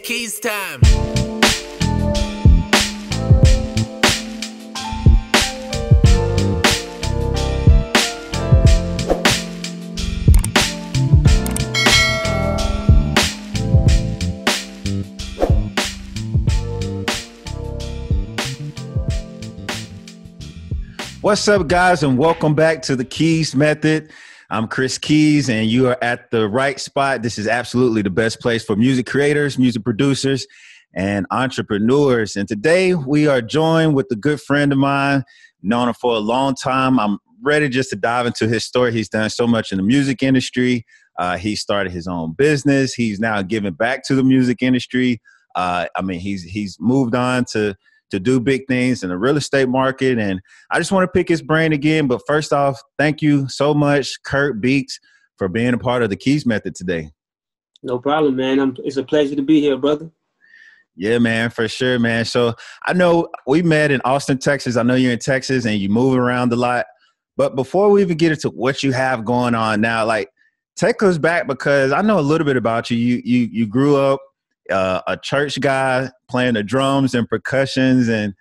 Keys time. What's up, guys, and welcome back to the KeyZ Method. I'm Kris and you are at the right spot. This is absolutely the best place for music creators, music producers, and entrepreneurs. And today we are joined with a good friend of mine, known him for a long time. I'm ready just to dive into his story. He's done so much in the music industry. He started his own business. He's now giving back to the music industry. He's moved on to do big things in the real estate market. And I just want to pick his brain again. But first off, thank you so much, Curt Beatz, for being a part of the KeyZ Method today. No problem, man. It's a pleasure to be here, brother. Yeah, man, for sure, man. So I know we met in Austin, Texas. I know you're in Texas and you move around a lot. But before we even get into what you have going on now, like, take us back, because I know a little bit about you. You grew up a church guy, playing the drums and percussions and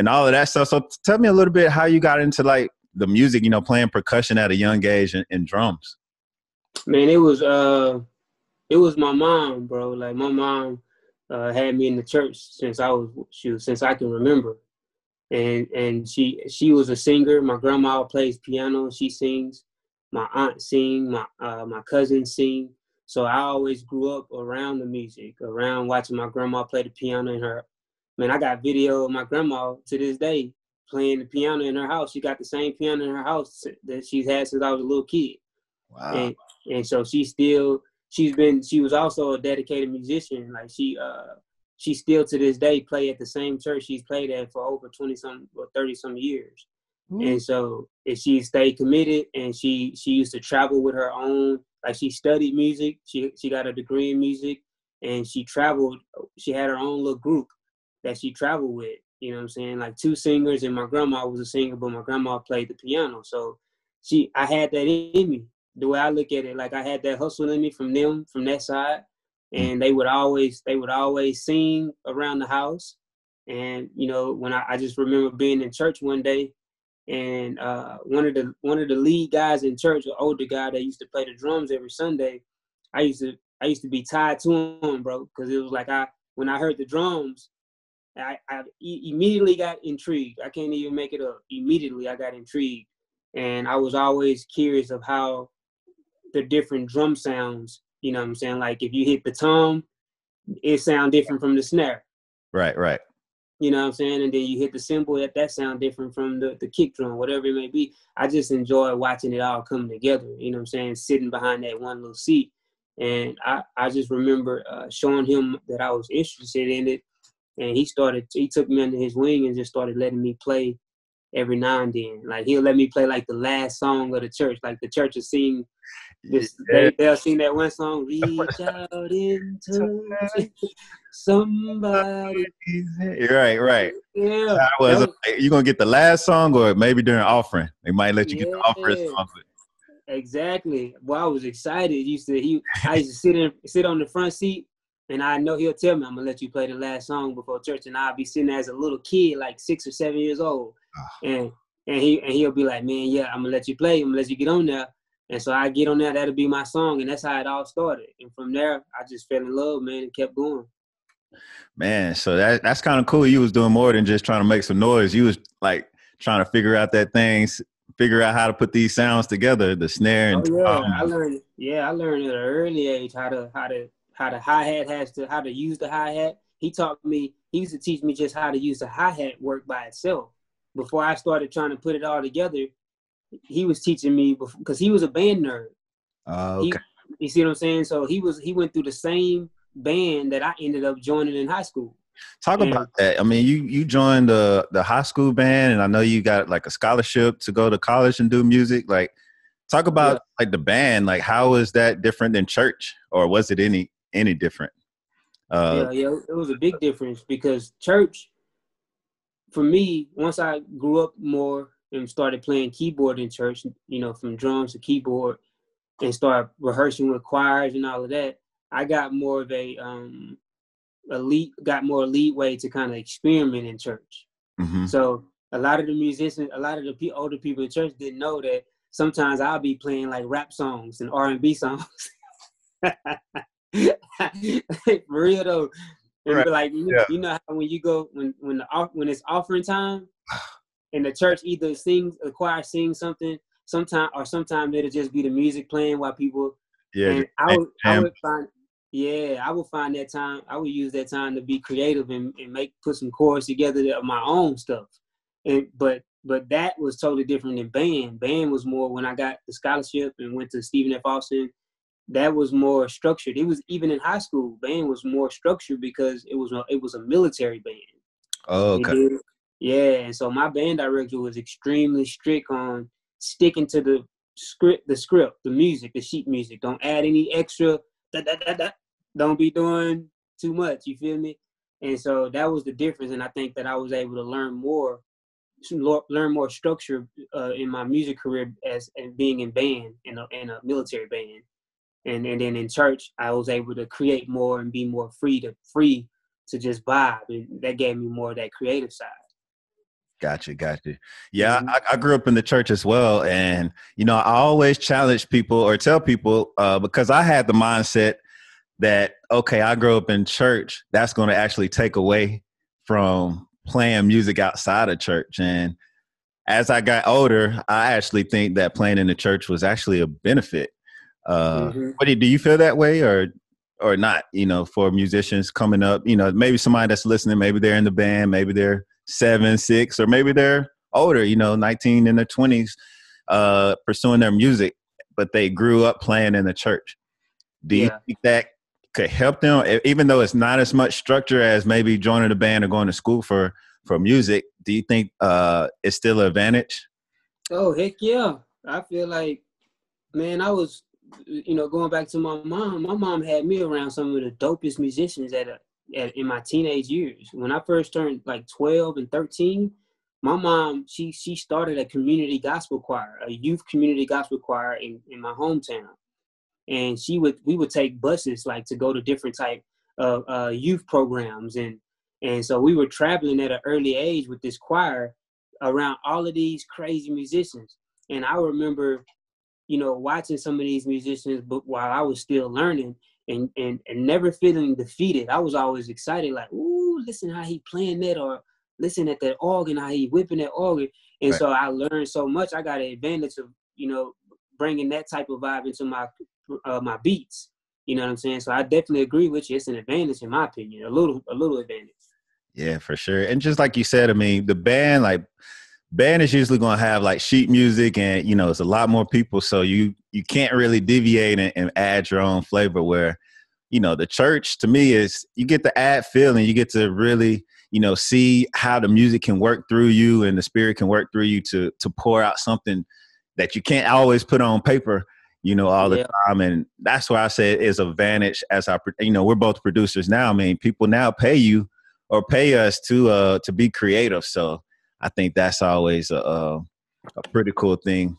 all of that stuff. So tell me a little bit how you got into like the music, you know, playing percussion at a young age and drums. Man, it was my mom, bro. Like, my mom had me in the church since I can remember, and she was a singer. My grandma plays piano, she sings. My aunt sings. My cousins sing. So I always grew up around the music, around watching my grandma play the piano in her. Man, I got video of my grandma to this day playing the piano in her house. She got the same piano in her house that she's had since I was a little kid. Wow. And so she was also a dedicated musician. Like, she still to this day play at the same church she's played at for over 20-some or 30-some years. Mm-hmm. And so she stayed committed, and she used to travel with her own. Like, she studied music. She got a degree in music, and she traveled. She had her own little group that she traveled with. You know what I'm saying? Like, two singers, and my grandma was a singer, but my grandma played the piano. So I had that in me. The way I look at it, like, I had that hustle in me from that side, and they would always sing around the house. And, you know, when I just remember being in church one day, and one of the lead guys in church, an older guy that used to play the drums every Sunday, I used to be tied to him, bro, because it was like when I heard the drums, I immediately got intrigued. I can't even make it up. Immediately I got intrigued, and I was always curious of how the different drum sounds. You know what I'm saying? Like, if you hit the tom, it sound different from the snare. Right. You know what I'm saying? And then you hit the cymbal, that sound different from the kick drum, whatever it may be. I just enjoy watching it all come together, you know what I'm saying, sitting behind that one little seat. And I just remember showing him that I was interested in it. And he took me under his wing and just started letting me play every now and then. Like, he'll let me play like the last song of the church. Like, the church will sing this, they'll sing that one song, reach out into somebody. Right. Yeah. You gonna get the last song, or maybe during offering they might let you get the offering song. Exactly. Well, I was excited. I used to sit on the front seat, and I know he'll tell me, I'm gonna let you play the last song before church, and I'll be sitting as a little kid, like 6 or 7 years old, and he'll be like, man, yeah, I'm gonna let you play. I'm gonna let you get on there. And so I get on there, that'll be my song. And that's how it all started. And from there, I just fell in love, man, and kept going. Man, so that's kind of cool. You was doing more than just trying to make some noise. You was like trying to figure out how to put these sounds together, the snare and I learned at an early age how the hi-hat how to use the hi-hat. He used to teach me just how to use the hi-hat work by itself. Before I started trying to put it all together, he was teaching me because he was a band nerd. Okay. You see what I'm saying? So he went through the same band that I ended up joining in high school. Talk about that. I mean, you joined the high school band, and I know you got like a scholarship to go to college and do music. Like, talk about like the band. Like, how is that different than church, or was it any different? It was a big difference, because church, for me, once I grew up more and started playing keyboard in church, you know, from drums to keyboard, and started rehearsing with choirs and all of that, I got more of a got more leeway to kind of experiment in church. Mm-hmm. So a lot of the musicians, a lot of the older people in church didn't know that sometimes I'll be playing like rap songs and R&B songs. For real though. And Right. like you know how when you go when it's offering time and the church either the choir sings something sometimes it'll just be the music playing while people and I would find that time. I would use that time to be creative and put some chords together of my own stuff. And but that was totally different than band. Band was more when I got the scholarship and went to Stephen F. Austin. That was more structured. It was even in high school. Band was more structured because it was a military band. Oh, okay. Yeah, and so my band director was extremely strict on sticking to the script, the music, the sheet music. Don't add any extra. Don't be doing too much. You feel me? And so that was the difference. And I think that I was able to learn more structure in my music career as being in band in a military band. And then in church, I was able to create more and be more free to just vibe, and that gave me more of that creative side. Gotcha. Yeah, mm-hmm. I grew up in the church as well, and I always challenge people or tell people because I had the mindset that I grew up in church, that's going to actually take away from playing music outside of church. And as I got older, I actually think that playing in the church was actually a benefit. Mm-hmm. But do you feel that way or not, for musicians coming up, maybe somebody that's listening, maybe they're in the band, maybe they're 7, 6, or maybe they're older, 19 in their 20s, pursuing their music, but they grew up playing in the church. Do you think that could help them, even though it's not as much structure as maybe joining a band or going to school for music? Do you think it's still an advantage? Oh, heck yeah. I feel like, man, I was, going back to my mom had me around some of the dopest musicians in my teenage years. When I first turned like 12 and 13, my mom, she started a community gospel choir, a youth community gospel choir in my hometown. And we would take buses like to go to different type of youth programs. And so we were traveling at an early age with this choir around all of these crazy musicians. And I remember, watching some of these musicians, but while I was still learning and never feeling defeated. I was always excited, like, ooh, listen how he playing that, or listen at that organ, how he whipping that organ. And so I learned so much. I got an advantage of, bringing that type of vibe into my beats. You know what I'm saying? So I definitely agree with you. It's an advantage in my opinion, a little advantage. Yeah, for sure. And just like you said, I mean, the band is usually going to have like sheet music and, it's a lot more people. So you can't really deviate and add your own flavor where, the church to me is you get to add feel and you get to really, see how the music can work through you and the spirit can work through you to pour out something that you can't always put on paper, all the time. And that's why I say it is an advantage as we're both producers now. I mean, people now pay you or pay us to be creative. So I think that's always a pretty cool thing.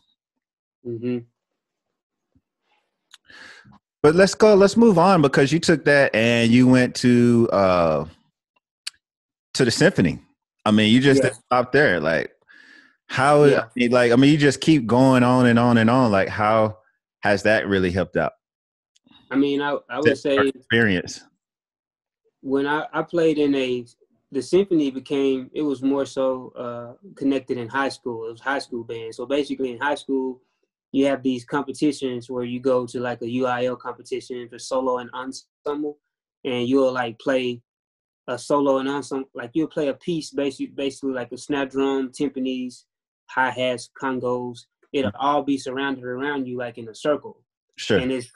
Mm-hmm. But let's move on, because you took that and you went to the symphony. I mean, you just didn't stop there. Like, how? You just keep going on and on and on. Like, how has that really helped out? I mean, I would say experience. When I played in the symphony it was more so connected in high school. It was high school band. So basically in high school, you have these competitions where you go to like a UIL competition for solo and ensemble, and you'll like play a solo and ensemble, like you'll play a piece basically like a snare drum, timpanis, hi-hats, congos. It'll all be surrounded around you like in a circle. Sure. And it's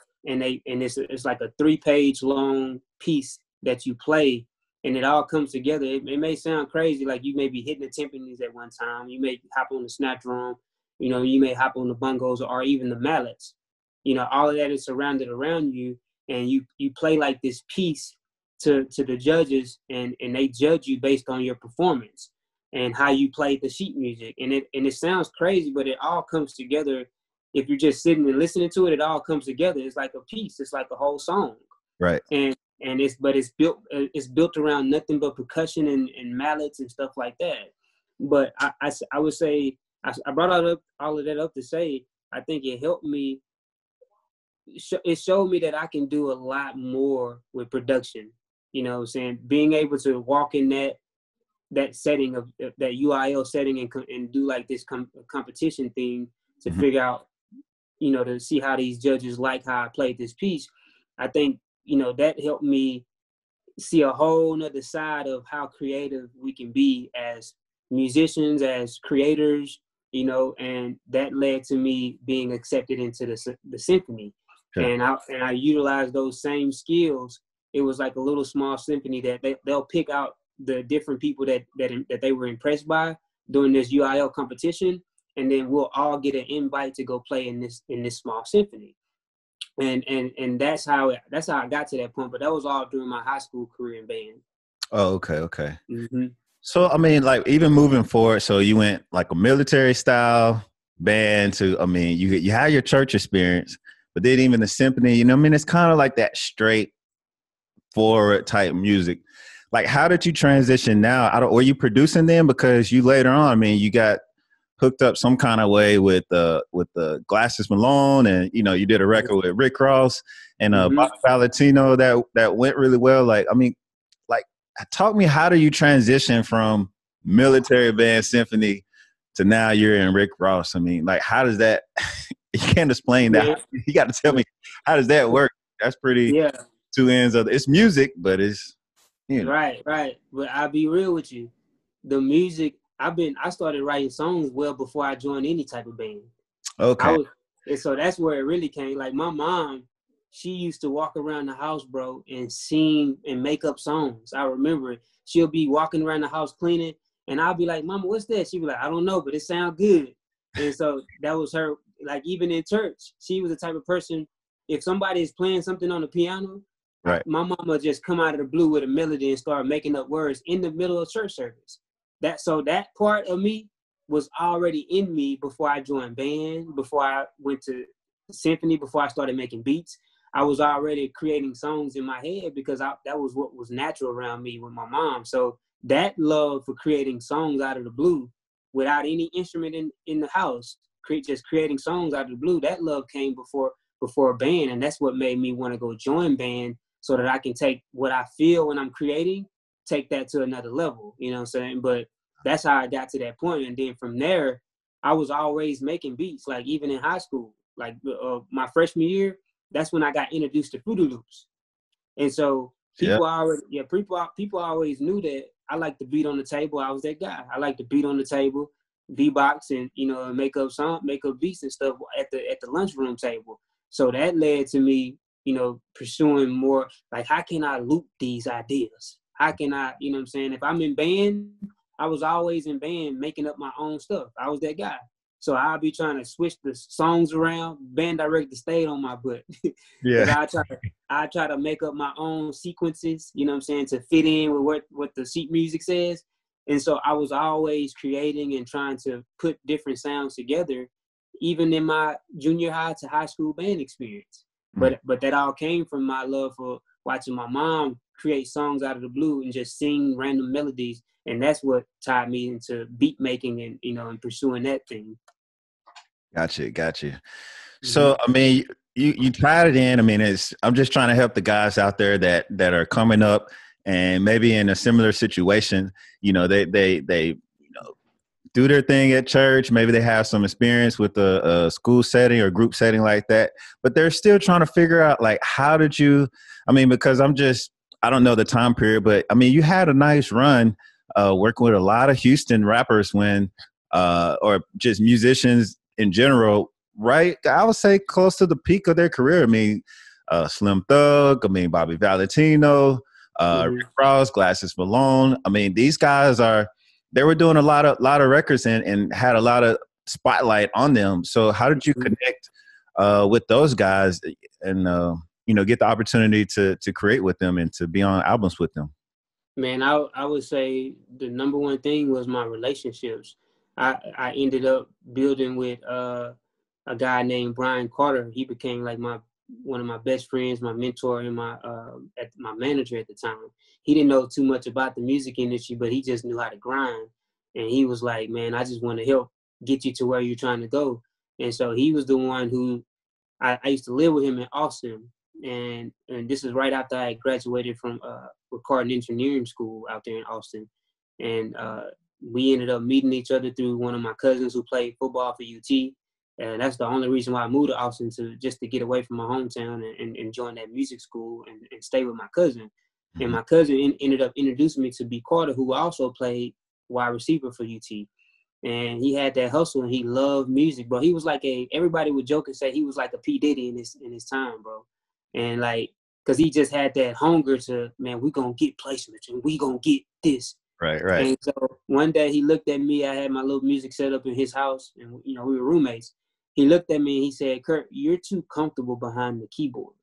like a 3-page long piece that you play, and it all comes together. It may sound crazy, like you may be hitting the timpanis at one time, you may hop on the snare drum, you may hop on the bongos or even the mallets. All of that is surrounded around you, and you play like this piece to the judges, and they judge you based on your performance and how you played the sheet music. And it sounds crazy, but it all comes together. If you're just sitting and listening to it, it all comes together. It's like a piece. It's like a whole song. Right. And and it's built around nothing but percussion and mallets and stuff like that. But I would say I brought all of that up to say I think it helped me. It showed me that I can do a lot more with production. You know what I'm saying? Being able to walk in that setting of that UIL setting and do like this competition thing to figure out, you know, to see how these judges like how I played this piece. I think, you know, that helped me see a whole nother side of how creative we can be as musicians, as creators, you know, and that led to me being accepted into the symphony. Sure. And I utilized those same skills. It was like a little small symphony that they'll pick out the different people that they were impressed by during this UIL competition, and then we'll all get an invite to go play in this small symphony. And that's how I got to that point. But that was all during my high school career in band. Oh, okay. Mm-hmm. So I mean, like even moving forward, so you went like a military style band to, I mean, you had your church experience, but then even the symphony, you know, I mean, it's kind of like that straight forward type music. Like, how did you transition now? Were you producing them? Because you later on, I mean, you got hooked up some kind of way with the Glasses Malone, and you know, you did a record with Rick Ross and Bobby Valentino that went really well. Like, I mean, like, talk me, how do you transition from military band symphony to now you're in Rick Ross? I mean, like, how does that? You can't explain that. Yeah. You got to tell me, how does that work? That's pretty. Yeah. Two ends of it's music, but it's, you know. Right. But I'll be real with you. The music, I started writing songs well before I joined any type of band. Okay. And so that's where it really came. Like my mom, she used to walk around the house, bro, and sing and make up songs. I remember it. She'll be walking around the house cleaning, and I'll be like, "Mama, what's that?" She'd be like, "I don't know, but it sounds good." And so that was her. Like even in church, she was the type of person. If somebody is playing something on the piano, right, my mama just come out of the blue with a melody and start making up words in the middle of church service. That part of me was already in me before I joined band, before I went to symphony, before I started making beats. I was already creating songs in my head because that was what was natural around me with my mom. So that love for creating songs out of the blue without any instrument in the house, just creating songs out of the blue, that love came before a band. And that's what made me want to go join band so that I can take what I feel when I'm creating, take that to another level, you know what I'm saying? But that's how I got to that point. And then from there, I was always making beats, like even in high school, like my freshman year, that's when I got introduced to Fruity Loops. And so people always knew that I like to beat on the table. I was that guy. I like to beat on the table, beatbox, and, you know, make up beats and stuff at the lunchroom table. So that led to me, you know, pursuing more, like, how can I loop these ideas? How can I, you know what I'm saying? If I'm in band, I was always in band making up my own stuff. I was that guy. So I'll be trying to switch the songs around. Band director stayed on my butt. Yeah. I try to make up my own sequences, you know what I'm saying, to fit in with what the sheet music says. And so I was always creating and trying to put different sounds together, even in my junior high to high school band experience. But that all came from my love for watching my mom create songs out of the blue and just sing random melodies. And that's what tied me into beat making and, you know, and pursuing that thing. Gotcha. Mm-hmm. So, I mean, you tied it in. I mean, I'm just trying to help the guys out there that are coming up and maybe in a similar situation. You know, they you know, do their thing at church. Maybe they have some experience with a school setting or group setting like that, but they're still trying to figure out, like, how did you, I mean, because I don't know the time period, but I mean, you had a nice run working with a lot of Houston rappers or just musicians in general, right? I would say close to the peak of their career. I mean, Slim Thug, I mean, Bobby Valentino, Rick Ross, Glasses Malone. I mean, these guys they were doing a lot of records and had a lot of spotlight on them. So how did you connect with those guys and, you know, get the opportunity to create with them and to be on albums with them? Man, I would say the number one thing was my relationships. I ended up building with a guy named Brian Carter. He became like my one of my best friends, my mentor, and my manager at the time. He didn't know too much about the music industry, but he just knew how to grind. And he was like, man, I just want to help get you to where you're trying to go. And so he was the one who I used to live with him in Austin. And this is right after I had graduated from recording engineering school out there in Austin. And we ended up meeting each other through one of my cousins who played football for UT. And that's the only reason why I moved to Austin, just to get away from my hometown and join that music school and stay with my cousin. And my cousin ended up introducing me to B. Carter, who also played wide receiver for UT. And he had that hustle and he loved music, bro. He was like everybody would joke and say he was like a P. Diddy in his time, bro. And like, cause he just had that hunger to, man, we gonna get placements and we gonna get this. Right. And so one day he looked at me, I had my little music set up in his house and, we were roommates. He looked at me and he said, Curt, you're too comfortable behind the keyboard.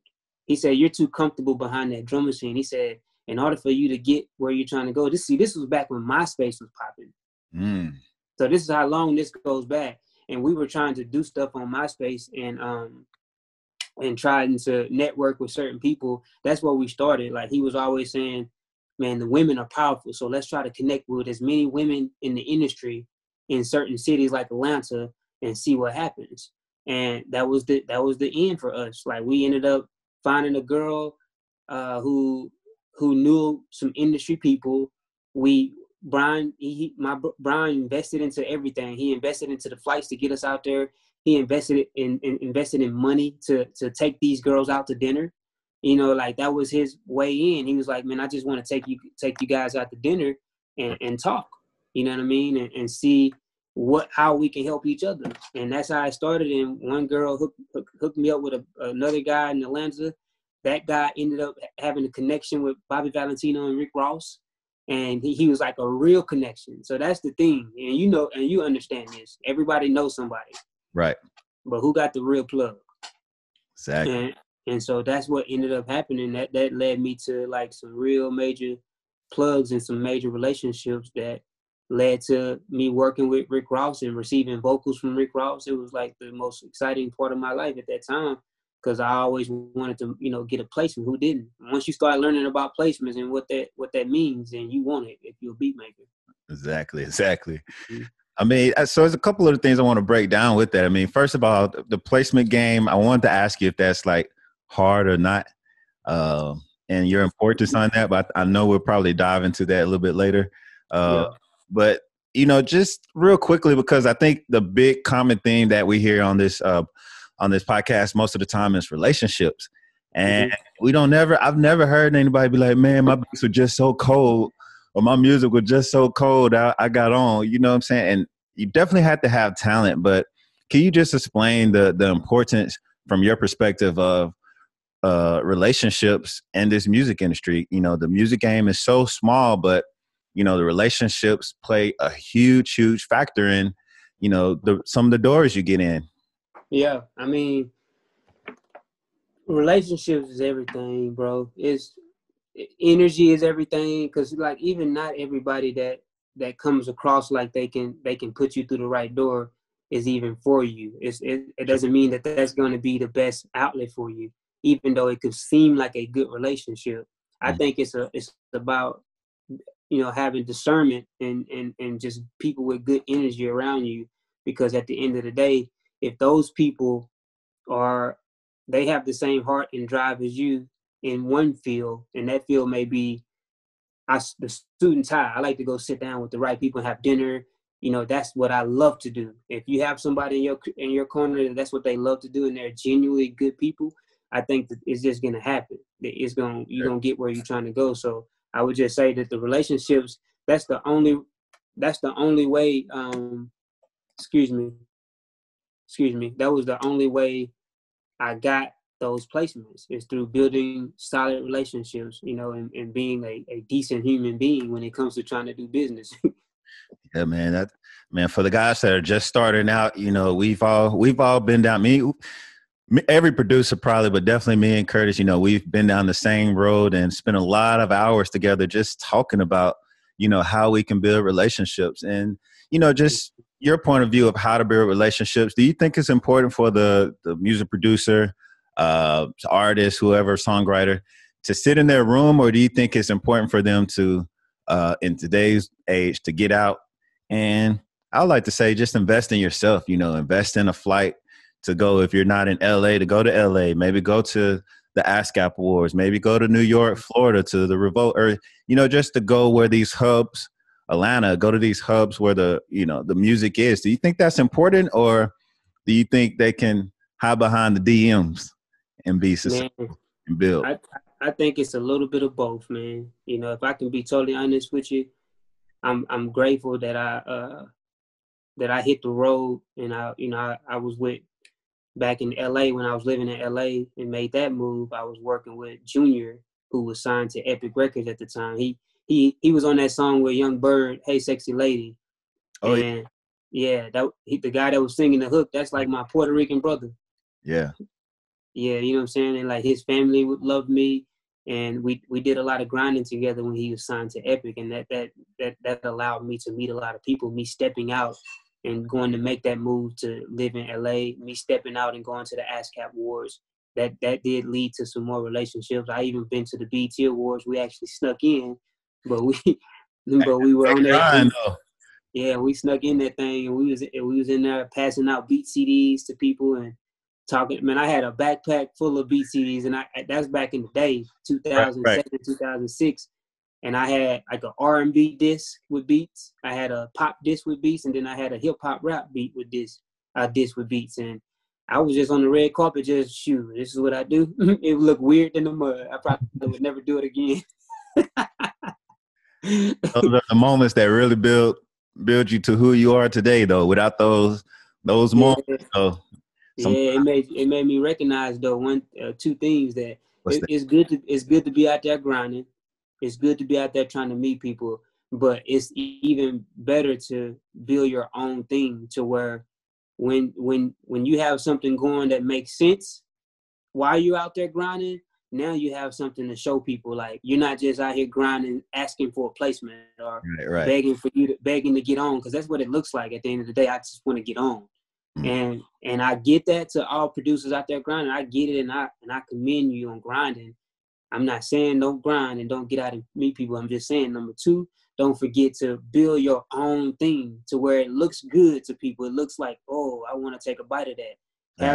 He said, you're too comfortable behind that drum machine. He said, in order for you to get where you're trying to go, this was back when MySpace was popping. So this is how long this goes back. And we were trying to do stuff on MySpace and trying to network with certain people. That's where we started. Like he was always saying, man, the women are powerful. So let's try to connect with as many women in the industry in certain cities like Atlanta and see what happens. And that was the end for us. Like we ended up finding a girl who knew some industry people. Brian invested into everything. He invested into the flights to get us out there. He invested in money to take these girls out to dinner. Like that was his way in. He was like, man, I just want to take you guys out to dinner and talk. You know what I mean? And see how we can help each other. And that's how I started. And one girl hooked me up with another guy in Atlanta. That guy ended up having a connection with Bobby Valentino and Rick Ross. And he was like a real connection. So that's the thing. And you understand this. Everybody knows somebody. Right. But who got the real plug? Exactly. And so that's what ended up happening. That led me to like some real major plugs and some major relationships that led to me working with Rick Ross and receiving vocals from Rick Ross. It was like the most exciting part of my life at that time because I always wanted to, get a placement. Who didn't? Once you start learning about placements and what that means, then you want it if you're a beat maker. Exactly. Mm-hmm. I mean, so there's a couple of things I want to break down with that. I mean, first of all, the placement game, I wanted to ask you if that's like hard or not, and your importance on that, but I know we'll probably dive into that a little bit later. But, just real quickly, because I think the big common theme that we hear on this podcast most of the time is relationships. And I've never heard anybody be like, man, my beats were just so cold or my music was just so cold. I got on, you know what I'm saying? And you definitely have to have talent, but can you just explain the importance from your perspective of relationships in this music industry? The music game is so small, but the relationships play a huge factor in, some of the doors you get in. Yeah. I mean, relationships is everything, bro. Energy is everything. Cause like, even not everybody that comes across like they can put you through the right door is even for you. It doesn't mean that that's going to be the best outlet for you, even though it could seem like a good relationship. I think it's about, having discernment and just people with good energy around you, because at the end of the day, if those people they have the same heart and drive as you in one field, and that field may be the student's high. I like to go sit down with the right people and have dinner. That's what I love to do. If you have somebody in your corner, that's what they love to do, and they're genuinely good people, I think that it's just gonna happen. You're gonna get where you're trying to go. So I would just say that the relationships, that's the only way. Excuse me. That was the only way I got those placements, is through building solid relationships, and being a decent human being when it comes to trying to do business. Yeah, man. For the guys that are just starting out, we've all been down. Every producer probably, but definitely me and Curtis, we've been down the same road and spent a lot of hours together just talking about, how we can build relationships and, just your point of view of how to build relationships. Do you think it's important for the music producer artist, whoever, songwriter, to sit in their room, or do you think it's important for them to, in today's age, to get out? And I would like to say, just invest in yourself. Invest in a flight to go. If you're not in LA, to go to LA. Maybe go to the ASCAP Awards. Maybe go to New York, Florida, to the Revolt, or just to go where these hubs. Atlanta, go to these hubs where the music is. Do you think that's important, or do you think they can hide behind the DMs and be successful and build? I think it's a little bit of both, man. If I can be totally honest with you, I'm grateful that I hit the road, and I was with, back in LA when I was living in LA and made that move. I was working with Junior, who was signed to Epic Records at the time. He was on that song with Young Bird, Hey Sexy Lady. Oh, and yeah, the guy that was singing the hook, that's like my Puerto Rican brother. Yeah. Yeah, you know what I'm saying? And like his family would love me, and we did a lot of grinding together when he was signed to Epic, and that allowed me to meet a lot of people. Me stepping out and going to make that move to live in LA, me stepping out and going to the ASCAP Awards, that did lead to some more relationships. I even been to the BET Awards. We actually snuck in, but we were on that. Yeah, we snuck in that thing, and we was in there passing out beat CDs to people and talking. Man, I had a backpack full of beat CDs, and that's back in the day, 2007, right. 2006. And I had like an R&B disc with beats. I had a pop disc with beats, and then I had a hip hop rap beat with disc with beats. And I was just on the red carpet, just shoot. This is what I do. It would look weird in the mud. I probably would never do it again. Those are the moments that really build you to who you are today, though. Without those moments, though. Yeah, it made me recognize, though, two things, that it's good to be out there grinding. It's good to be out there trying to meet people, but it's even better to build your own thing, to where when you have something going that makes sense while you're out there grinding, now you have something to show people. Like, you're not just out here grinding, asking for a placement, or begging to get on, because that's what it looks like at the end of the day. I just want to get on. Mm-hmm. And I get that to all producers out there grinding. I get it, and I commend you on grinding. I'm not saying don't grind and don't get out and meet people. I'm just saying, number two, don't forget to build your own thing to where it looks good to people. It looks like, oh, I want to take a bite of that. Right.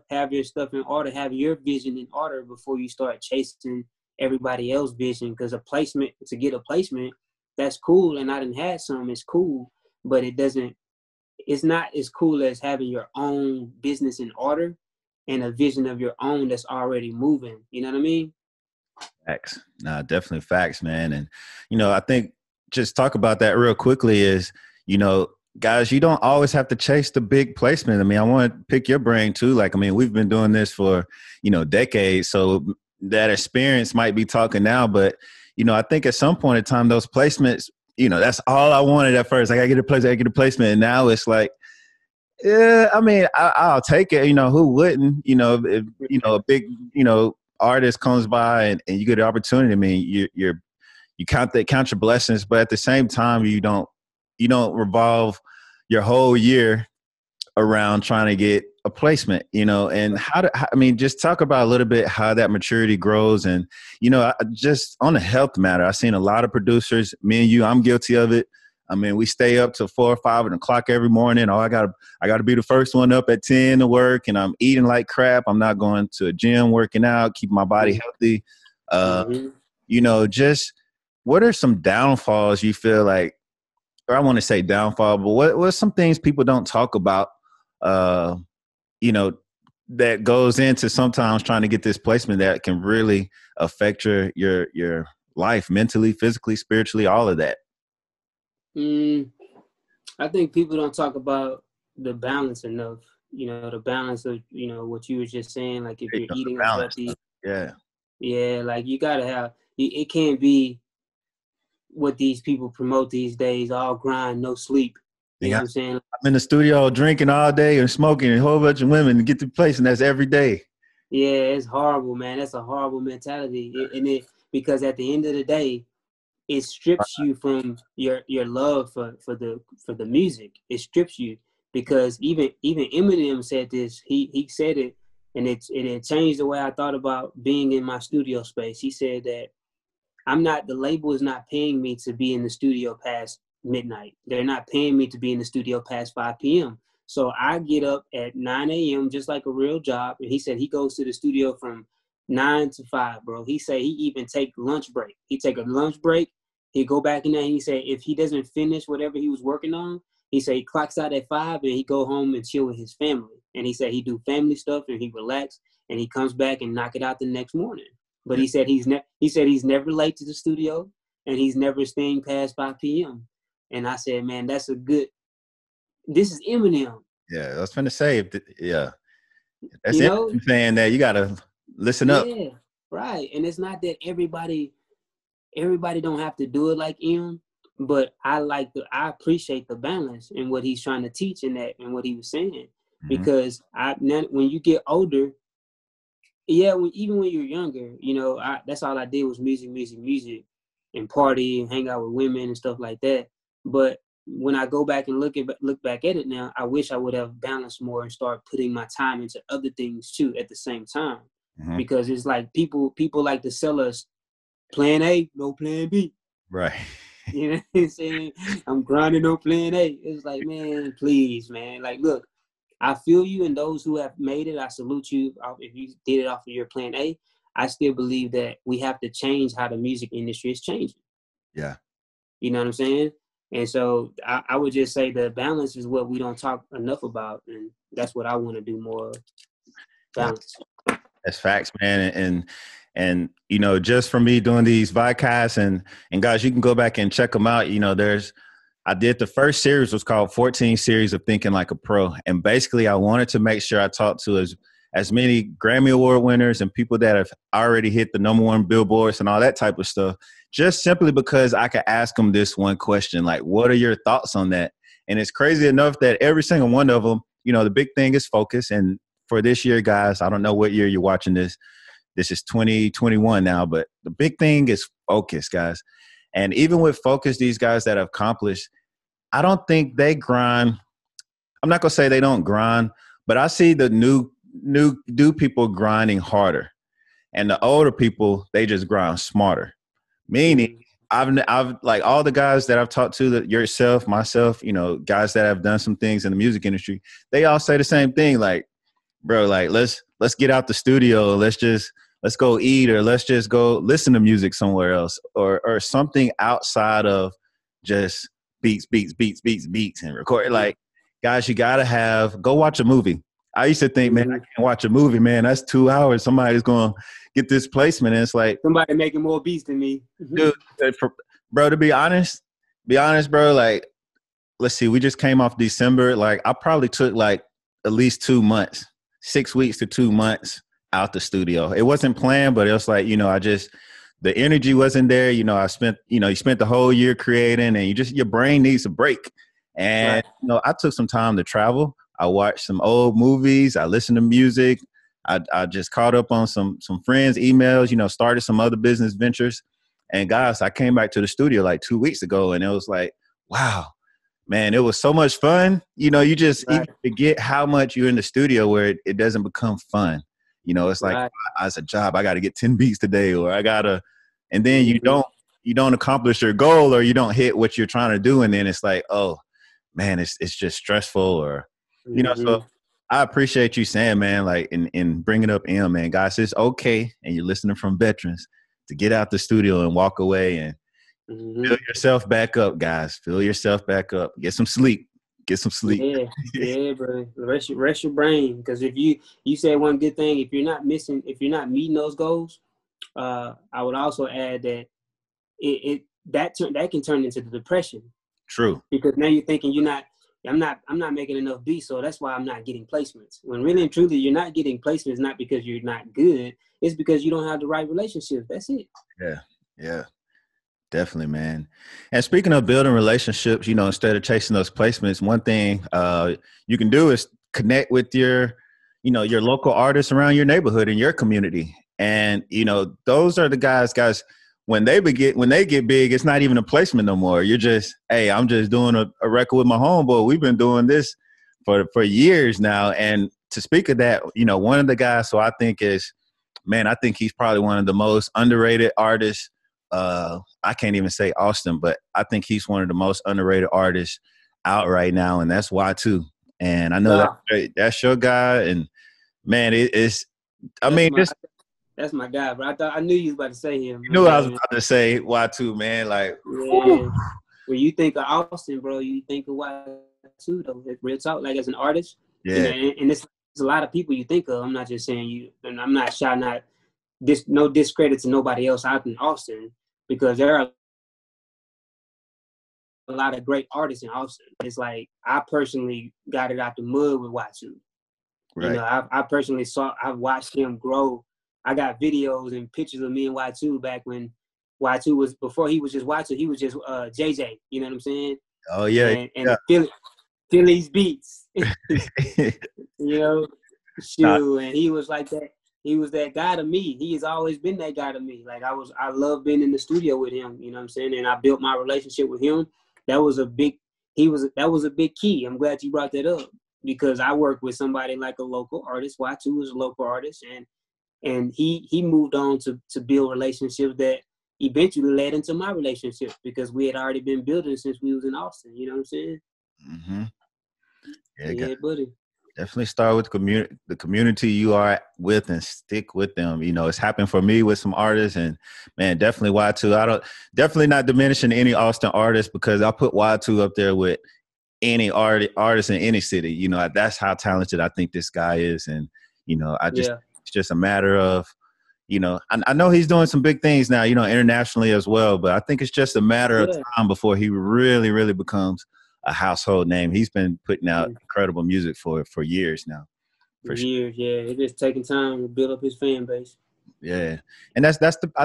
Have your stuff in order. Have your vision in order before you start chasing everybody else's vision. Because to get a placement, that's cool. And I done had some, it's cool, but it's not as cool as having your own business in order and a vision of your own that's already moving. You know what I mean? Facts. Nah, definitely facts, man. And, I think just talk about that real quickly is, guys, you don't always have to chase the big placement. I mean, I want to pick your brain too. Like, I mean, we've been doing this for, decades. So that experience might be talking now, but, I think at some point in time, those placements, that's all I wanted at first. Like, I get a placement. And now it's like, yeah, I mean, I'll take it. Who wouldn't, if, a big, artist comes by and you get an opportunity. I mean, you count your blessings, but at the same time, you don't revolve your whole year around trying to get a placement, and just talk about a little bit how that maturity grows. And, just on a health matter, I've seen a lot of producers, me and you, I'm guilty of it. I mean, we stay up till 4 or 5 o'clock every morning. Oh, I gotta be the first one up at 10 to work, and I'm eating like crap. I'm not going to a gym, working out, keeping my body healthy. Just what are some downfalls you feel like, or I want to say downfall, but what some things people don't talk about, that goes into sometimes trying to get this placement that can really affect your life mentally, physically, spiritually, all of that? I think people don't talk about the balance enough. The balance of, what you were just saying, like if you're eating healthy. Yeah, like you gotta have, it can't be what these people promote these days, all grind, no sleep. You know what I'm saying? I'm in the studio drinking all day and smoking and a whole bunch of women to get to place, and that's every day. Yeah, it's horrible, man. That's a horrible mentality. Because at the end of the day, it strips you from your love for the music. It strips you, because even Eminem said this. He said it and it changed the way I thought about being in my studio space. He said that the label is not paying me to be in the studio past midnight. They're not paying me to be in the studio past 5 p.m. So I get up at 9 a.m. just like a real job. And he said he goes to the studio from 9 to 5, bro. He said he even take lunch break. He take a lunch break. He go back in there. And he said if he doesn't finish whatever he was working on, he said he clocks out at 5 and he go home and chill with his family. And he said he do family stuff and he relax and he comes back and knock it out the next morning. But he said he's never late to the studio and he's never staying past 5 p.m. And I said, man, this is Eminem. Yeah, I was trying to say, yeah. That's Eminem saying that you got to listen up. Yeah, right. And it's not that everybody don't have to do it like him, but I appreciate the balance in what he's trying to teach in that and what he was saying. Mm-hmm. Because when you get older, even when you're younger, that's all I did was music, and party and hang out with women and stuff like that. But when I go back and look back at it now, I wish I would have balanced more and start putting my time into other things too at the same time. Mm-hmm. Because it's like people like to sell us plan A, no plan B. Right. You know what I'm saying? I'm grinding on plan A. It's like, man, please, man. Like, look, I feel you, and those who have made it, I salute you. If you did it off of your plan A, I still believe that we have to change how the music industry is changing. Yeah. You know what I'm saying? And so I would just say the balance is what we don't talk enough about, and that's what I want to do more. Balance. That's facts, man. And just for me doing these podcasts and guys, you can go back and check them out. I did the first series was called 14 Series of Thinking Like a Pro. And basically I wanted to make sure I talked to as many Grammy Award winners and people that have already hit the #1 billboards and all that type of stuff, just simply because I could ask them this one question, like, what are your thoughts on that? And it's crazy enough that every single one of them, the big thing is focus. And for this year, guys, I don't know what year you're watching this. This is 2021 now, but the big thing is focus, guys. And even with focus, these guys that have accomplished, I don't think they grind. I'm not going to say they don't grind, but I see the new people grinding harder. And the older people, they just grind smarter. Meaning, I've like all the guys that I've talked to, yourself, myself, guys that have done some things in the music industry, they all say the same thing. Like, bro, like let's get out the studio. Let's go eat, or let's just go listen to music somewhere else, or something outside of just beats and record. Like, guys, you gotta go watch a movie. I used to think, man, I can't watch a movie, man. That's 2 hours. Somebody's gonna get this placement. And it's like somebody making more beats than me. Dude, bro, to be honest, bro, like, let's see, we just came off December. Like, I probably took like at least 2 months, 6 weeks to 2 months out the studio. It wasn't planned, but it was like, the energy wasn't there. I spent, you spent the whole year creating, and your brain needs a break. And, I took some time to travel. I watched some old movies. I listened to music. I just caught up on some friends' emails, started some other business ventures. And guys, I came back to the studio like 2 weeks ago, and it was like, wow, man, it was so much fun. You just even forget how much you're in the studio where it doesn't become fun. It's like, as a job, I got to get 10 beats today, or I got to, and then you don't accomplish your goal, or you don't hit what you're trying to do. And then it's like, oh man, it's just stressful, or, so I appreciate you saying, man, like, in bringing up man, guys, it's okay. And you're listening from veterans to get out the studio and walk away and fill yourself back up, guys. Fill yourself back up. Get some sleep. Yeah, bro. Rest your brain. Because if you said one good thing, if you're not meeting those goals, I would also add that that can turn into the depression. True. Because now you're thinking I'm not making enough beats, so that's why I'm not getting placements. When really and truly, you're not getting placements not because you're not good. It's because you don't have the right relationships. That's it. Yeah. Definitely, man. And speaking of building relationships, instead of chasing those placements, one thing you can do is connect with your local artists around your neighborhood and your community. And, those are the guys, when they get big, it's not even a placement no more. You're just, hey, I'm just doing a record with my homeboy. We've been doing this for years now. And to speak of that, you know, one of the guys, so I think is, man, I think he's probably one of the most underrated artists. I can't even say Austin, but I think he's one of the most underrated artists out right now, and that's Y2. And I know that's your guy, and man, it's. I mean, that's my guy, but I knew you was about to say him. You knew I was about to say Y2, man. Like, yeah. When you think of Austin, bro, you think of Y2 though. Real talk, like as an artist. Yeah. And it's a lot of people you think of. I'm not just saying you, and I'm not shouting out no discredit to nobody else out in Austin, because there are a lot of great artists in Austin. It's like I personally got it out the mud with Y2. Right. You know, I personally I've watched him grow. I got videos and pictures of me and Y2 back when Y2 was, before he was just Y2, he was just JJ. You know what I'm saying? Oh yeah. And Philly's beats. You know, shoot, and he was like that. He was that guy to me. He has always been that guy to me. Like I love being in the studio with him. You know what I'm saying? And I built my relationship with him. That was a big key. I'm glad you brought that up, because I work with somebody like a local artist. Y2 is a local artist, and he moved on to build relationships that eventually led into my relationship, because we had already been building since we was in Austin. You know what I'm saying? Mm-hmm. Yeah, buddy. Definitely start with the community you are with, and stick with them. You know, it's happened for me with some artists, and man, definitely Y2. Definitely not diminishing any Austin artists, because I put Y2 up there with any artist in any city. You know, that's how talented I think this guy is. And, you know, it's just a matter of, you know, I know he's doing some big things now, you know, internationally as well, but I think it's just a matter of time before he really, really becomes a household name. He's been putting out incredible music for years now. For years, yeah. It's just taking time to build up his fan base. Yeah. And I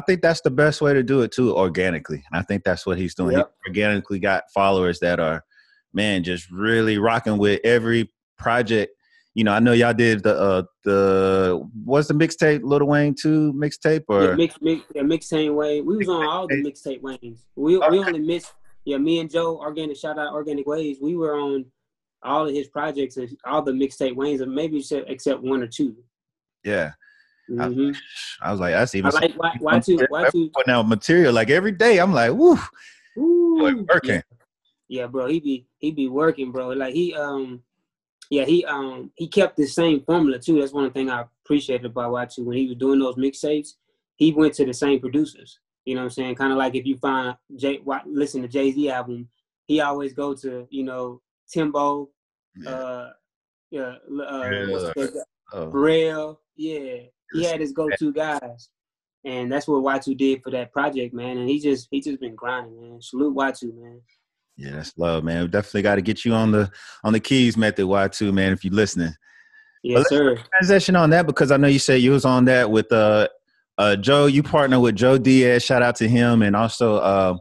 think that's the best way to do it too, organically. And I think that's what he's doing. Yep. He organically got followers that are, man, just really rocking with every project. You know, I know y'all did what's the mixtape, Lil Wayne 2 mixtape, or mixtape Wayne. We was on all the mixtape Waynes. We only missed, me and Joe, shout out Organic Ways. We were on all of his projects and all the mixtape Waynes, and maybe except one or two. Yeah. Mm-hmm. I was like, that's even. I like Y2 putting out material like every day. I'm like, woo, working. Yeah, bro. He be working, bro. Like he kept the same formula too. That's one thing I appreciated about Y2. When he was doing those mixtapes, he went to the same producers. You know what I'm saying? Kind of like if you listen to Jay-Z album, he always go to, you know, Timbo, Pharrell. Yeah. He had his go-to guys. And that's what Y2 did for that project, man. And he just been grinding, man. Salute Y2, man. Yeah, that's love, man. We definitely got to get you on the KeyZ Method, Y2, man, if you're listening. Yes, sir. Transition on that, because I know you said you was on that with Joe. You partner with Joe Diaz. Shout out to him, and also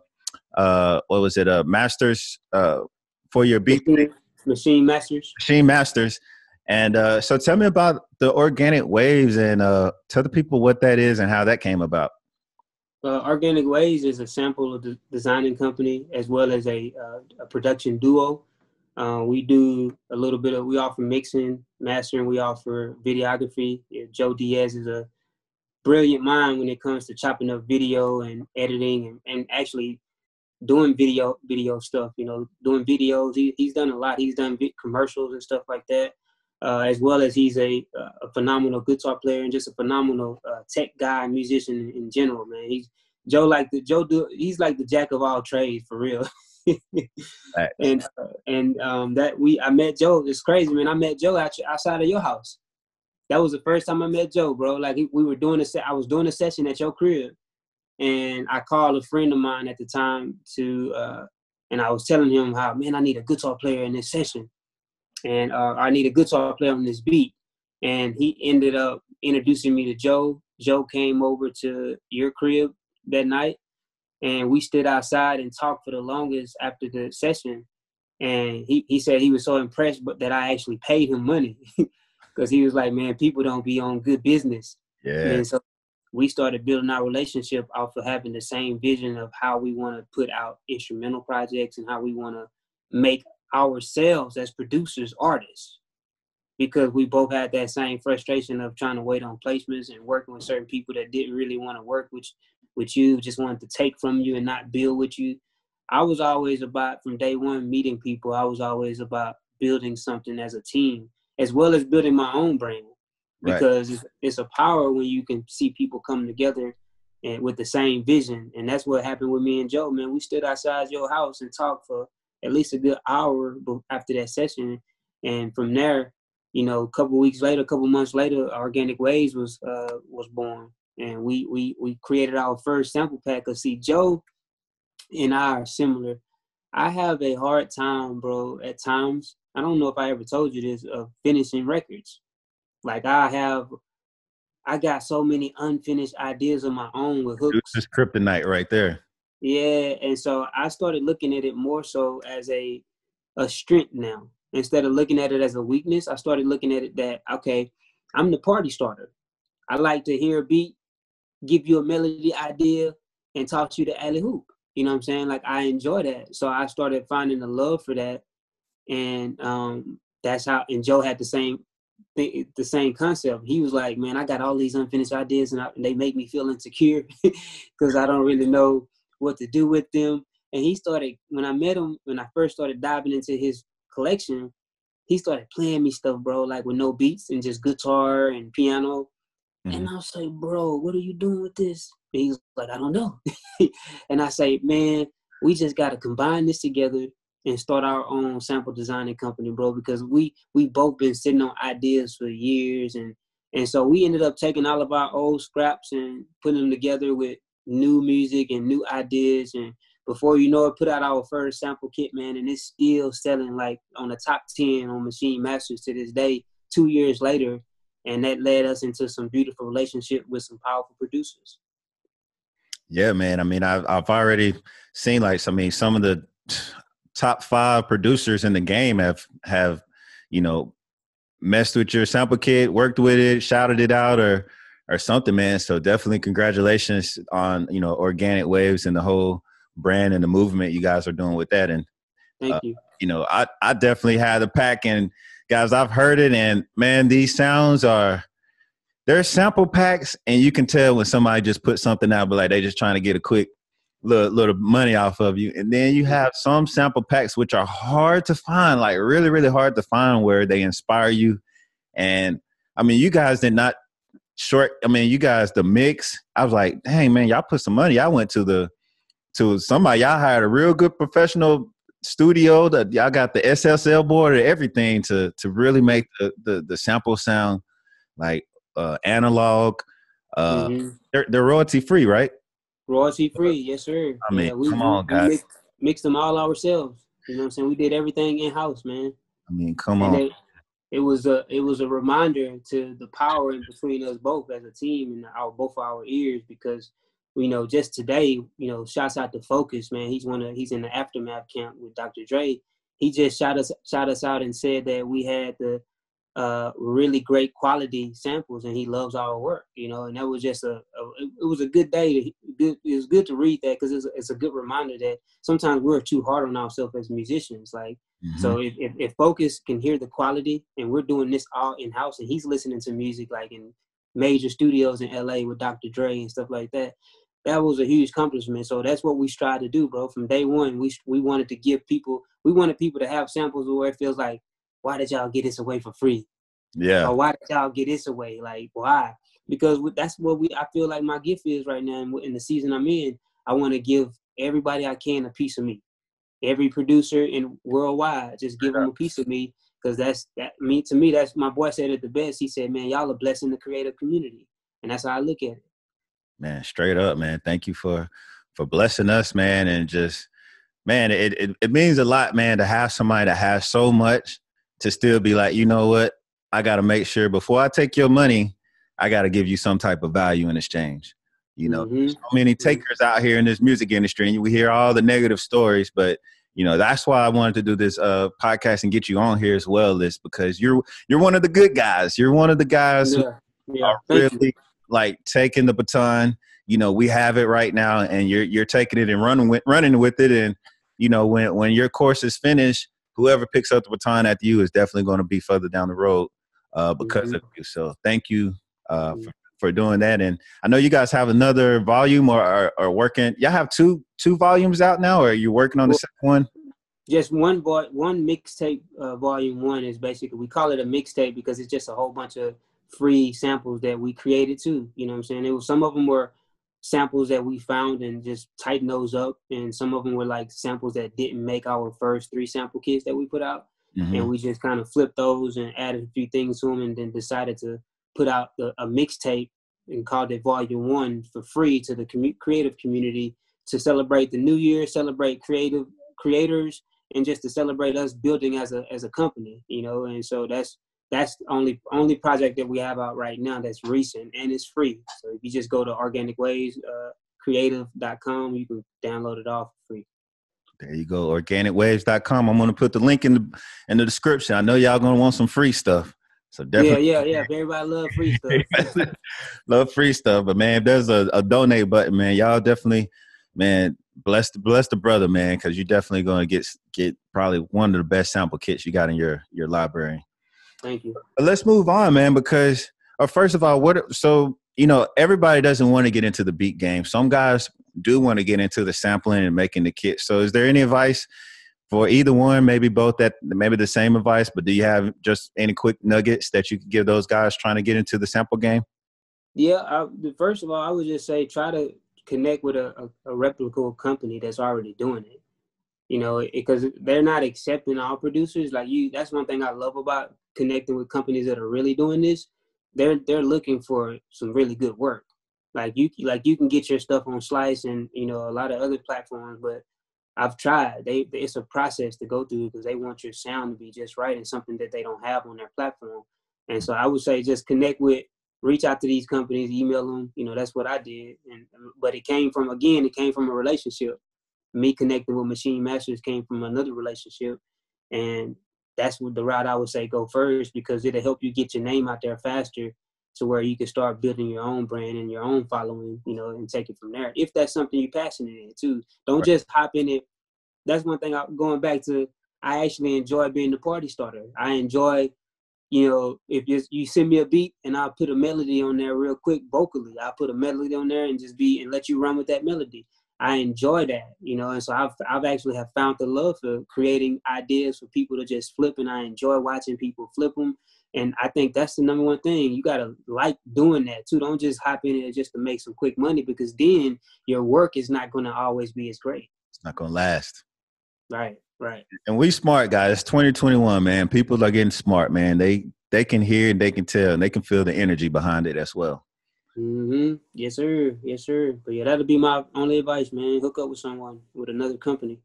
what was it? Masters for your beat. Machine Masters. Machine Masters. And so tell me about the Organic Waves, and tell the people what that is and how that came about. Organic Waves is a sample of the designing company, as well as a production duo. We do a little bit of, we offer mixing, mastering, we offer videography. Joe Diaz is a brilliant mind when it comes to chopping up video and editing and actually doing video stuff, you know, doing videos. He's done a lot. He's done commercials and stuff like that, as well as he's a phenomenal guitar player and just a phenomenal tech guy, musician in general, man. He's like the jack of all trades, for real. Right. I met Joe. It's crazy, man. I met Joe outside of your house. That was the first time I met Joe, bro. Like we were doing I was doing a session at your crib, and I called a friend of mine at the time and I was telling him how, man, I need a guitar player in this session, and I need a guitar player on this beat. And he ended up introducing me to Joe. Joe came over to your crib that night, and we stood outside and talked for the longest after the session. And he said he was so impressed, but that I actually paid him money, because he was like, man, people don't be on good business. Yeah. And so we started building our relationship off of having the same vision of how we want to put out instrumental projects and how we want to make ourselves as producers artists. because we both had that same frustration of trying to wait on placements and working with certain people that didn't really want to work with you, just wanted to take from you and not build with you. I was always about, from day one, meeting people. I was always about building something as a team, as well as building my own brand, because it's a power when you can see people come together and with the same vision. And that's what happened with me and Joe, man. We stood outside your house and talked for at least a good hour after that session. And from there, you know, a couple months later, Organic Waves was born. And we created our first sample pack. Cause see, Joe and I are similar. I have a hard time, bro, at times. I don't know if I ever told you this, of finishing records. Like I got so many unfinished ideas of my own with hooks. This is kryptonite right there. Yeah, and so I started looking at it more so as a strength now. Instead of looking at it as a weakness, I started looking at it that, okay, I'm the party starter. I like to hear a beat, give you a melody idea, and toss you the alley hoop. You know what I'm saying? Like, I enjoy that. So I started finding a love for that. And that's how, and Joe had the same concept. He was like, man, I got all these unfinished ideas and they make me feel insecure because I don't really know what to do with them. And he started, when I met him, when I first started diving into his collection, he started playing me stuff, bro, like with no beats and just guitar and piano. Mm-hmm. And I was like, bro, what are you doing with this? And he was like, I don't know. And I say, man, we just got to combine this together and start our own sample designing company, bro, because we both been sitting on ideas for years. And so we ended up taking all of our old scraps and putting them together with new music and new ideas. And before you know it, put out our first sample kit, man, and it's still selling like on the top 10 on Machine Masters to this day, 2 years later. And that led us into some beautiful relationship with some powerful producers. Yeah, man. I mean, I've already seen some of the top 5 producers in the game have, you know, messed with your sample kit, worked with it, shouted it out or something, man. So definitely congratulations on, you know, Organic Waves and the whole brand and the movement you guys are doing with that. And thank you. You know, I definitely had the pack, and guys, I've heard it, and man, these sounds they're sample packs, and you can tell when somebody just put something out, but like they just trying to get a quick little money off of you. And then you have some sample packs which are hard to find, like really, really hard to find, where they inspire you. And I mean, you guys did not you guys, the mix, I was like, dang, man, y'all put some money. I went to somebody, y'all hired a real good professional studio that y'all got the SSL board and everything to really make the sample sound like analog. They're royalty free, right? Royalty free, yes, sir. I mean, come on, guys. We mixed them all ourselves. You know what I'm saying? We did everything in house, man. I mean, come on. It was a reminder to the power in between us both as a team and both our ears, because, you know, just today, you know, shouts out to Focus, man. He's in the Aftermath camp with Dr. Dre. He just shot us out and said that we had the really great quality samples, and he loves our work, you know. And that was just it was a good day. It was good to read that, because it's a good reminder that sometimes we're too hard on ourselves as musicians. Like, so if Focus can hear the quality, and we're doing this all in house, and he's listening to music like in major studios in LA with Dr. Dre and stuff like that, that was a huge accomplishment. So that's what we strive to do, bro. From day one, we wanted to give people, we wanted people to have samples where it feels like, why did y'all get this away for free? Yeah. Or why did y'all get this away? Like, why? Because that's what I feel like my gift is right now. And in the season I'm in, I want to give everybody I can a piece of me. Every producer in worldwide, just give them a piece of me. Because to me, that's, my boy said it the best. He said, man, y'all are blessing the creative community. And that's how I look at it. Man, straight up, man. Thank you for blessing us, man. And just, man, it means a lot, man, to have somebody that has so much to still be like, you know what? I got to make sure before I take your money, I got to give you some type of value in exchange. You know, so many takers out here in this music industry, and we hear all the negative stories, but you know, that's why I wanted to do this podcast and get you on here as well, is because you're one of the good guys. You're one of the guys who are really like taking the baton. You know, we have it right now, and you're taking it and running with it. And you know, when your course is finished, whoever picks up the baton after you is definitely going to be further down the road because of you. So thank you for doing that. And I know you guys have another volume or working. Y'all have two volumes out now, or are you working on the second one? Just one mixtape. Volume 1 is basically, we call it a mixtape because it's just a whole bunch of free samples that we created too. You know what I'm saying? It was, some of them were samples that we found and just tighten those up, and some of them were like samples that didn't make our first 3 sample kits that we put out, and we just kind of flipped those and added a few things to them, and then decided to put out a mixtape and called it Volume 1 for free to the creative community, to celebrate the new year, celebrate creators, and just to celebrate us building as a company, you know. And so that's the only project that we have out right now that's recent, and it's free. So if you just go to organicwaves.creative.com, you can download it all for free. There you go, organicwaves.com. I'm going to put the link in the description. I know y'all going to want some free stuff. So definitely. Yeah. Everybody love free stuff. Love free stuff. But man, if there's a donate button, man, y'all definitely, man, bless the brother, man, because you're definitely going to get probably one of the best sample kits you got in your library. Thank you. But let's move on, man, because first of all, everybody doesn't want to get into the beat game. Some guys do want to get into the sampling and making the kits. So is there any advice for either one, maybe both, that maybe the same advice, but do you have just any quick nuggets that you could give those guys trying to get into the sample game? Yeah, first of all, I would just say try to connect with a reputable company that's already doing it. You know, because they're not accepting all producers like you. That's one thing I love about connecting with companies that are really doing this. They're looking for some really good work. Like you can get your stuff on Slice and, you know, a lot of other platforms, but I've tried. It's a process to go through because they want your sound to be just right and something that they don't have on their platform. And so I would say just reach out to these companies, email them. You know, that's what I did. But it came from a relationship. Me connecting with Machine Masters came from another relationship. And that's the route I would say go first, because it'll help you get your name out there faster to where you can start building your own brand and your own following, you know, and take it from there. If that's something you're passionate in too. Don't just hop in it. That's one thing going back to, I actually enjoy being the party starter. I enjoy, you know, if you send me a beat and I'll put a melody on there real quick vocally. I'll put a melody on there and and let you run with that melody. I enjoy that, you know, and so I've actually have found the love for creating ideas for people to just flip, and I enjoy watching people flip them. And I think that's the number one thing. You got to like doing that too. Don't just hop in it just to make some quick money, because then your work is not going to always be as great. It's not going to last. Right. And we smart, guys. It's 2021, man. People are getting smart, man. They can hear and they can tell and they can feel the energy behind it as well. Yes, sir. But yeah, that'll be my only advice, man. Hook up with another company.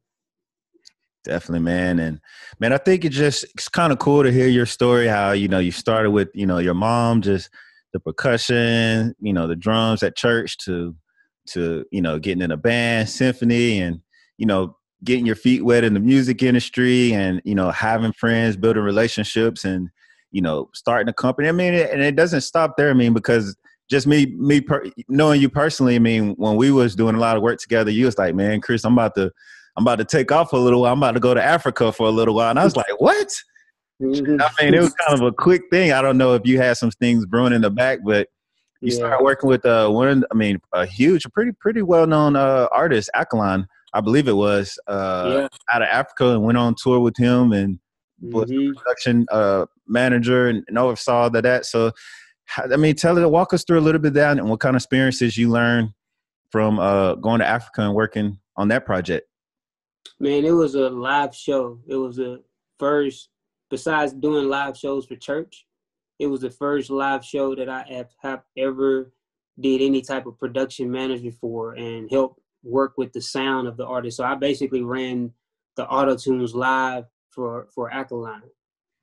Definitely, man. And man, I think it's kind of cool to hear your story, how, you know, you started with, you know, your mom, just the percussion, you know, the drums at church to, you know, getting in a band, symphony, and, you know, getting your feet wet in the music industry, and, you know, having friends, building relationships, and, you know, starting a company. I mean, and it doesn't stop there. I mean, because just knowing you personally, I mean, when we was doing a lot of work together, you was like, man, Kris, I'm about to take off for a little while. I'm about to go to Africa for a little while. And I was like, what? I mean, it was kind of a quick thing. I don't know if you had some things brewing in the back, but you started working with a pretty well-known artist, Alkaline, I believe it was, out of Africa, and went on tour with him and was the production manager and oversaw that. So, I mean, walk us through a little bit down and what kind of experiences you learned from going to Africa and working on that project. Man, it was a live show. It was the first, besides doing live shows for church, it was the first live show that I have ever did any type of production manager for and helped work with the sound of the artist. So I basically ran the auto-tunes live for Alkaline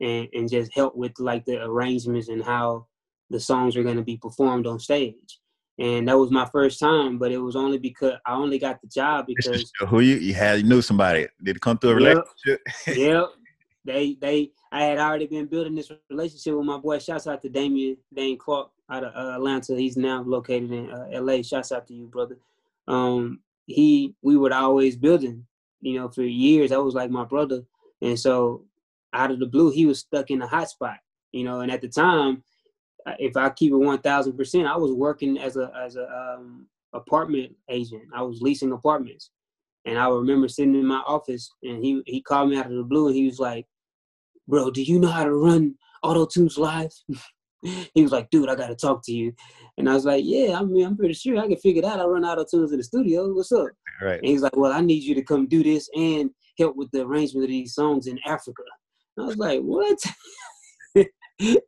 and just helped with like the arrangements and how the songs are going to be performed on stage. And that was my first time, but it was only because I only got the job because who you knew somebody. Did it come through a relationship? Yep. I had already been building this relationship with my boy. Shouts out to Dane Clark out of Atlanta. He's now located in LA. Shouts out to you, brother. We were always building, you know, for years. That was like my brother. And so out of the blue, he was stuck in a hot spot. And at the time, if I keep it 1,000%, I was working as a apartment agent. I was leasing apartments. And I remember sitting in my office, and he called me out of the blue, and he was like, "Bro, do you know how to run auto-tunes live?" He was like, "Dude, I got to talk to you." And I was like, "Yeah, I'm pretty sure I can figure it out. I run auto-tunes in the studio. What's up?" Right. And he's like, "Well, I need you to come do this and help with the arrangement of these songs in Africa." And I was like, "What?"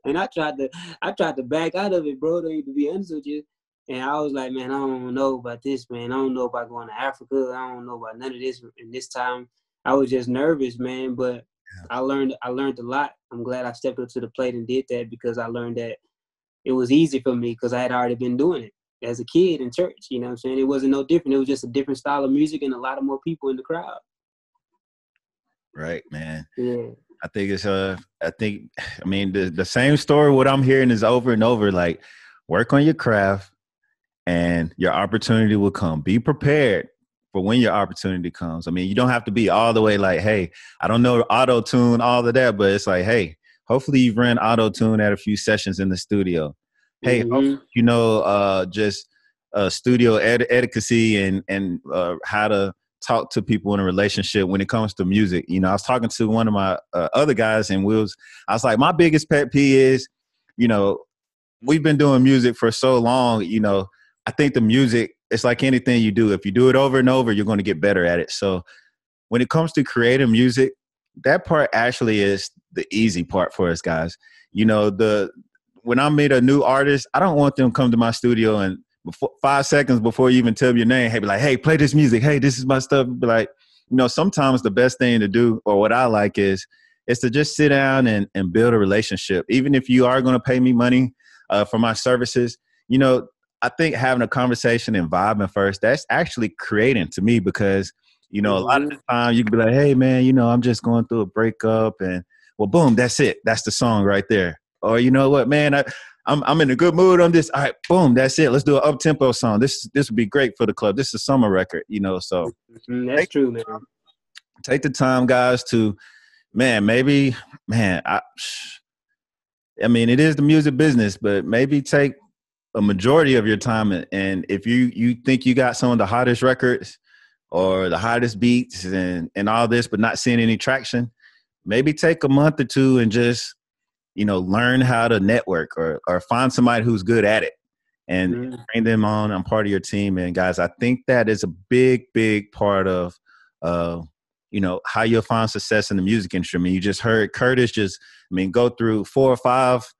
And I tried to back out of it, bro, to be honest with you. And I was like, "Man, I don't know about this, man. I don't know about going to Africa. I don't know about none of this." And this time I was just nervous, man. But I learned a lot. I'm glad I stepped up to the plate and did that, because I learned that it was easy for me because I had already been doing it as a kid in church. You know what I'm saying? It wasn't no different. It was just a different style of music and a lot of more people in the crowd. Right, man. Yeah. I think the same story, what I'm hearing is over and over, like, work on your craft and your opportunity will come. Be prepared for when your opportunity comes. I mean, you don't have to be all the way like, hey, I don't know auto-tune, all of that, but it's like, hey, hopefully you've ran auto-tune at a few sessions in the studio. Hey, just studio etiquette and how to talk to people in a relationship when it comes to music. I was talking to one of my other guys, and I was like, my biggest pet peeve is, we've been doing music for so long, I think the music, it's like anything you do. If you do it over and over, you're going to get better at it. So when it comes to creating music, that part actually is the easy part for us guys. When I meet a new artist, I don't want them to come to my studio and 5 seconds before you even tell me your name, hey, be like, hey, play this music. Hey, this is my stuff. Be like, sometimes the best thing to do, or what I like is to just sit down and build a relationship. Even if you are going to pay me money for my services, I think having a conversation and vibing first, that's actually creating to me, because, a lot of the time you can be like, hey, man, I'm just going through a breakup, and well, boom, that's it. That's the song right there. Or you know what, man, I'm in a good mood on this. All right, boom, that's it. Let's do an up-tempo song. This would be great for the club. This is a summer record, so. That's true, man. Take the time, guys, to, I mean, it is the music business, but maybe take a majority of your time, and if you think you got some of the hottest records or the hottest beats and all this, but not seeing any traction, maybe take a month or two and just, learn how to network or find somebody who's good at it and bring them on part of your team. And guys, I think that is a big, big part of, how you'll find success in the music industry. I mean, you just heard Curtis go through 4 or 5,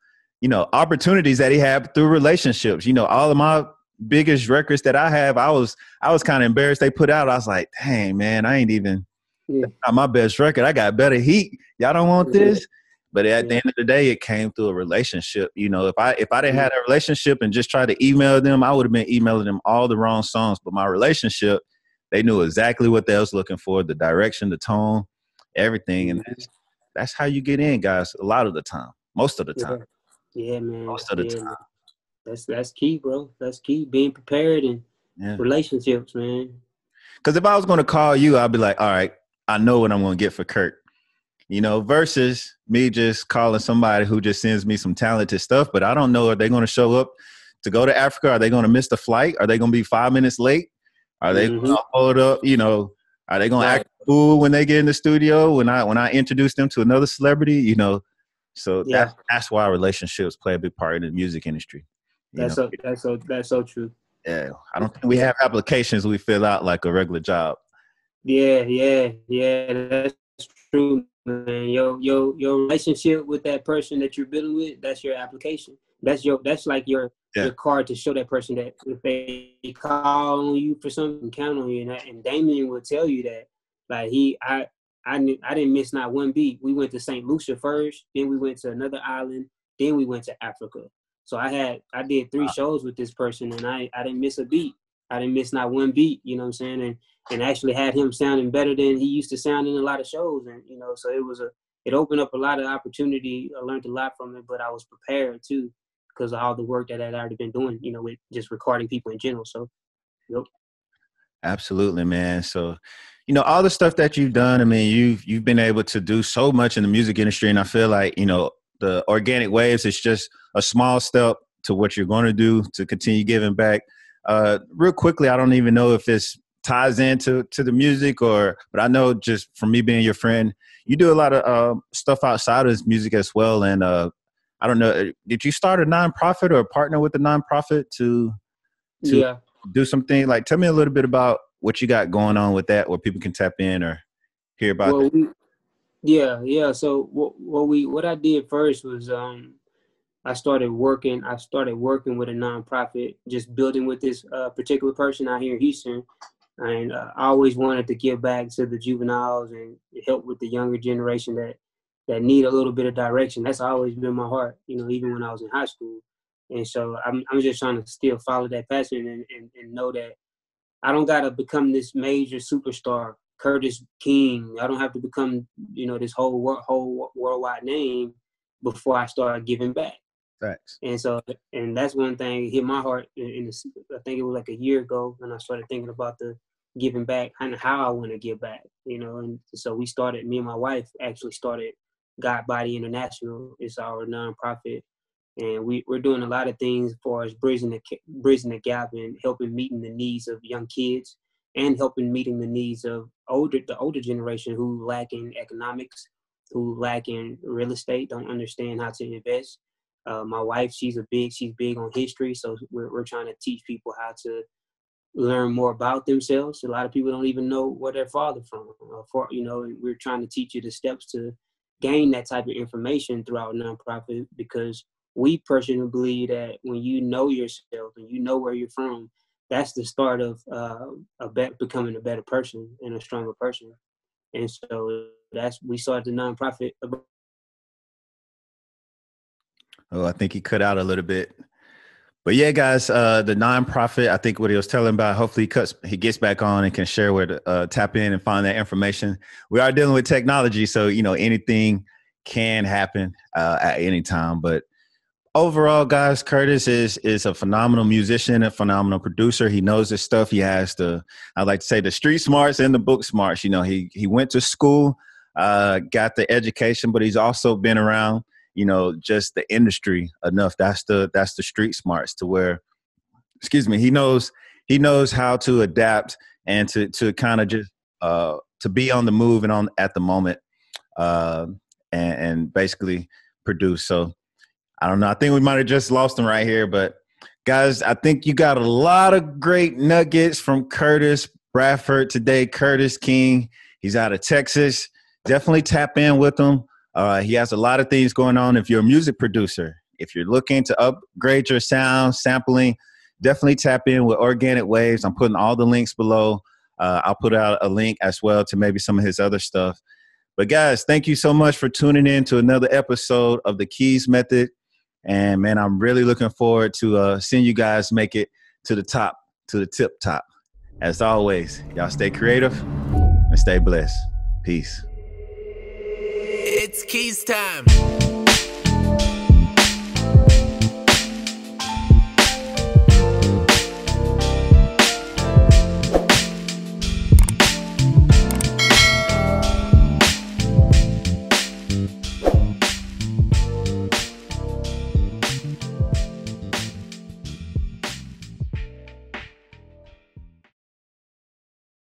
opportunities that he had through relationships. All of my biggest records that I have, I was kind of embarrassed they put out. I was like, dang, man, I ain't even not my best record. I got better heat. Y'all don't want this. But at the end of the day, it came through a relationship. If I didn't have a relationship and just tried to email them, I would have been emailing them all the wrong songs. But my relationship, they knew exactly what they was looking for, the direction, the tone, everything. And that's how you get in, guys, a lot of the time, most of the time. Yeah, man. Most of the time. That's key, bro. That's key. Being prepared and relationships, man. Because if I was going to call you, I'd be like, all right, I know what I'm going to get for Curt. Versus me just calling somebody who just sends me some talented stuff, but I don't know, are they going to show up to go to Africa? Are they going to miss the flight? Are they going to be 5 minutes late? Are they going to hold up? Are they going to act fool when they get in the studio when I introduce them to another celebrity? So that's why relationships play a big part in the music industry. That's so true. Yeah, I don't think we have applications we fill out like a regular job. Yeah, that's true, man. Your relationship with that person that you're building with, that's your application. That's like your card to show that person that if they call on you for something, count on you. And Damien will tell you that. Like I didn't miss not one beat. We went to St. Lucia first, then we went to another island, then we went to Africa. So I did 3 shows with this person, and I didn't miss a beat. I didn't miss not one beat, you know what I'm saying? And actually had him sounding better than he used to sound in a lot of shows. And, so it opened up a lot of opportunity. I learned a lot from it, but I was prepared too because of all the work that I'd already been doing, with just recording people in general. So, yep. Absolutely, man. So, all the stuff that you've done, I mean, you've been able to do so much in the music industry. And I feel like, the organic waves is just a small step to what you're going to do to continue giving back. Real quickly, I don't even know if this ties into the music but I know just from me being your friend, you do a lot of stuff outside of music as well. And I don't know, did you start a nonprofit or partner with a nonprofit to do something? Like, tell me a little bit about what you got going on with that, where people can tap in or hear about that. So what I did first was I started working with a nonprofit, just building with this particular person out here in Houston. And I always wanted to give back to the juveniles and help with the younger generation that need a little bit of direction. That's always been my heart, even when I was in high school. And so I'm just trying to still follow that passion and know that I don't got to become this major superstar, Curtis King. I don't have to become, this whole worldwide name before I start giving back. Facts. And that's one thing that hit my heart. I think it was like a year ago when I started thinking about the giving back and how I want to give back, And so me and my wife actually started God Body International. It's our nonprofit. And we're doing a lot of things for us bridging the gap and helping meeting the needs of young kids and helping meeting the needs of the older generation who lack in economics, who lack in real estate, don't understand how to invest. My wife, she's big on history, so we're trying to teach people how to learn more about themselves. A lot of people don't even know where their father from, and we're trying to teach you the steps to gain that type of information through our nonprofit, because we personally believe that when you know yourself and you know where you're from, that's the start of becoming a better person and a stronger person. And so we started the nonprofit. Oh, I think he cut out a little bit. But yeah, guys, the nonprofit, I think what he was telling about, hopefully he gets back on and can share where to tap in and find that information. We are dealing with technology, so, anything can happen at any time. But overall, guys, Curtis is a phenomenal musician, a phenomenal producer. He knows his stuff. He has I like to say, the street smarts and the book smarts. He went to school, got the education, but he's also been around, just the industry enough. That's the street smarts to where, he knows how to adapt and to kind of just to be on the move and at the moment and basically produce. So I don't know. I think we might have just lost him right here, but guys, I think you got a lot of great nuggets from Curtis Bradford today. Curtis King, he's out of Texas. Definitely tap in with him. He has a lot of things going on. If you're a music producer, if you're looking to upgrade your sound, sampling, definitely tap in with Organic Waves. I'm putting all the links below. I'll put out a link as well to maybe some of his other stuff. But guys, thank you so much for tuning in to another episode of the KeyZ Method. And man, I'm really looking forward to seeing you guys make it to the top, to the tip top. As always, y'all stay creative and stay blessed. Peace. It's KeyZ time.